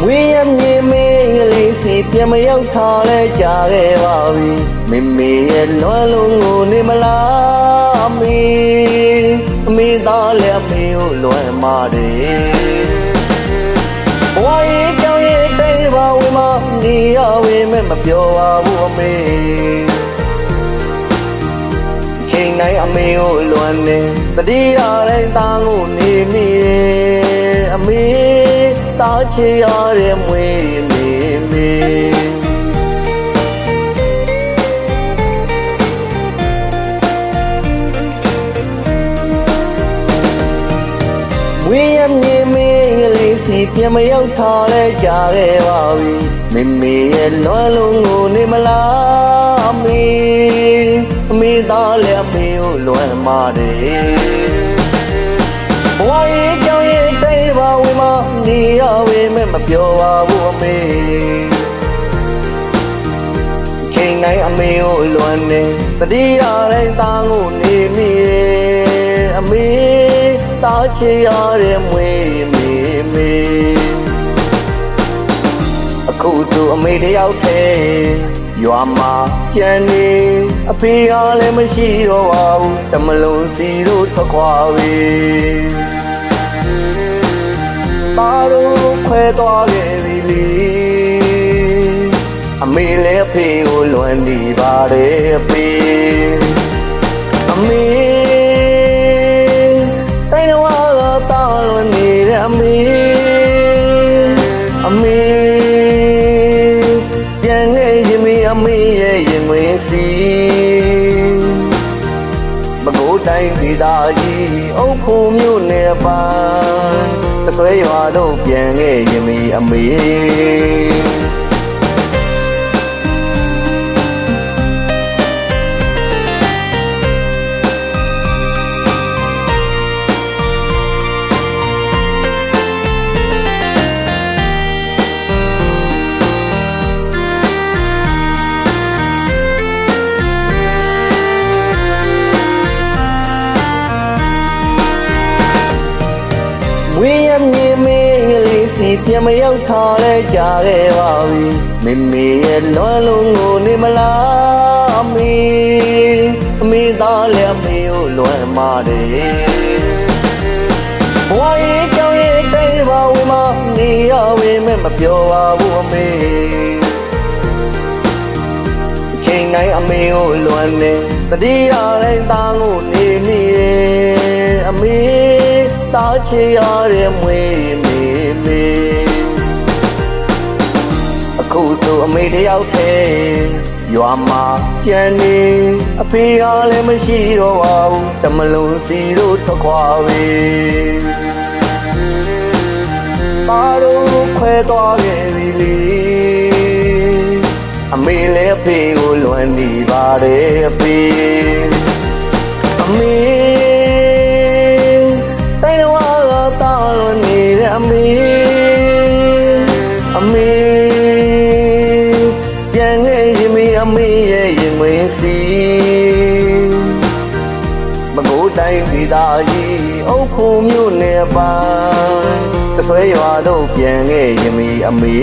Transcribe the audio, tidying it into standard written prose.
ဝေးရမြေမင်းကလေးစီပြန်မရောက်ထားလဲကြာခဲ့ပါပြီမိမိရဲ့လွမ်းလုံးကိုနေမလားအမေသားလည်းအမေကိုလွမ်းပါတယ်ဘဝရဲ့ကြောင်းရဲ့တိတ်ပါဝင်မနေရဝင်မဲ့မပြောပါဘူးအမေချိန်တိုင်းအမေကိုလွမ်းနေတတိယတိုင်းသားကိုနေမိအမေသားချေရတဲ့မွေးနေမေဝေးရမြေမင်းကလေးစီပြန်မရောက်ထားလဲကြာခဲ့ပါပြီမိမိရဲ့လွမ်းလုံးကိုနေမလားအမေသားလည်းအမေကိုလွမ်းပါတယ်ဘဝရဲ့ကြောင်းရဲ့တိတ်ပါဝင်မနေရဝင်မဲ့မပြောပါဘူးအမေချိန်တိုင်းအမေကိုလွမ်းနေတတိယတိုင်းသားကိုနေမိအမေသားချေရတဲ့မွေးမေအခုဆိုအမေတယောက်တည်းရွာမှာကျန်နေအဖေအားလည်းမရှိတော့ပါဘူးတမလုံးစီတို့ထွက်ခွာပြီပါတို့ခွဲသွားခဲ့ပြီလေအမေလည်းအဖေကိုလွမ်းနေပါတယ်အမေတိုင်းတော်ကတာလွန်နေတဲ့အမေပြန်ခဲ့ရင်မေအမေရဲ့ရင်ဝင်စီမကိုးတိုင်းဒေသကြီးအုပ်ဖို့မြို့နယ်ပါတဆွဲရွာတို့ပြန်ခဲ့ရင်မေအမေဝေးရမြေမင်းကလေးစီပြန်မရောက်ထားလဲကြာခဲ့ပါပြီမိမိရဲ့လွမ်းလုံးကိုနေမလားအမေသားလည်းအမေကိုလွမ်းပါတယ်ဘဝရဲ့ကြောင်းရဲ့တိတ်ပါဝင်မနေရဝင်မဲ့မပြောပါဘူးအမေချိန်တိုင်းအမေကိုလွမ်းနေတတိယတိုင်းသားကိုနေမိအမေသားချေရတဲ့မွေးမေအခုဆိုအမေတယောက်တည်းရွာမှာကျန်နေအဖေအားလည်းမရှိတော့ပါဘူးတမလုံးစီတို့ထွက်ခွာပြီပါတို့ခွဲသွားခဲ့ပြီလေအမေလည်းအဖေကိုလွမ်းနေပါတယ်အမေတိုင်းတော်ကတာလွန်နေတဲ့အမေပြန်ခဲ့ရင်မေအမေရဲ့ရင်ဝင်စီမကိုးတိုင်းဒေသကြီးအုပ်ဖို့မြို့နယ်ပါတဆွဲရွာတို့ပြန်ခဲ့ရင်မေအမေ